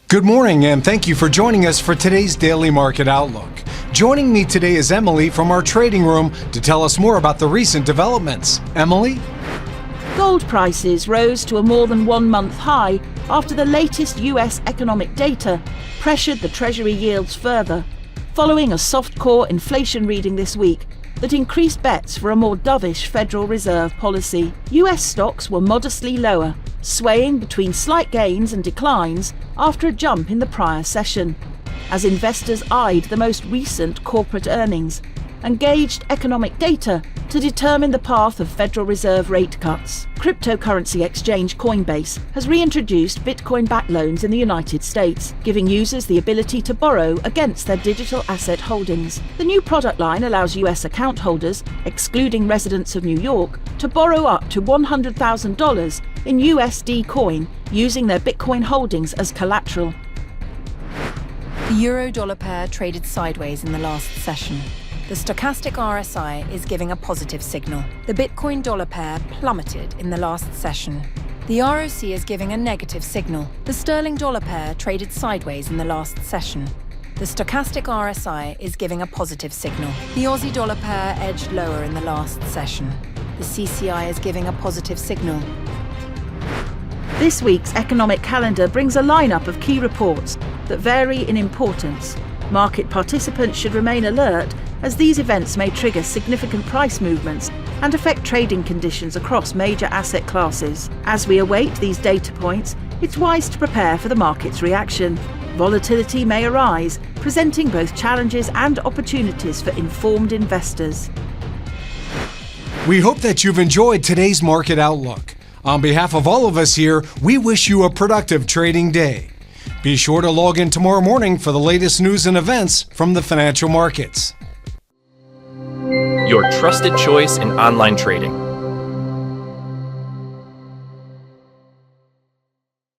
Good morning, and thank you for joining us for today's Daily Market Outlook. Joining me today is Emily from our trading room to tell us more about the recent developments. Emily? Gold prices rose to a more than 1 month high after the latest US economic data pressured the Treasury yields further, following a soft core inflation reading this week that increased bets for a more dovish Federal Reserve policy. US stocks were modestly lower, swaying between slight gains and declines after a jump in the prior session, as investors eyed the most recent corporate earnings and gauged economic data to determine the path of Federal Reserve rate cuts. Cryptocurrency exchange Coinbase has reintroduced Bitcoin-backed loans in the United States, giving users the ability to borrow against their digital asset holdings. The new product line allows US account holders, excluding residents of New York, to borrow up to $100,000 in USD coin using their Bitcoin holdings as collateral. The euro-dollar pair traded sideways in the last session. The stochastic RSI is giving a positive signal. The Bitcoin dollar pair plummeted in the last session. The ROC is giving a negative signal. The sterling dollar pair traded sideways in the last session. The stochastic RSI is giving a positive signal. The Aussie dollar pair edged lower in the last session. The CCI is giving a positive signal. This week's economic calendar brings a lineup of key reports that vary in importance. Market participants should remain alert, as these events may trigger significant price movements and affect trading conditions across major asset classes. As we await these data points, it's wise to prepare for the market's reaction. Volatility may arise, presenting both challenges and opportunities for informed investors. We hope that you've enjoyed today's Market Outlook. On behalf of all of us here, we wish you a productive trading day. Be sure to log in tomorrow morning for the latest news and events from the financial markets. Your trusted choice in online trading.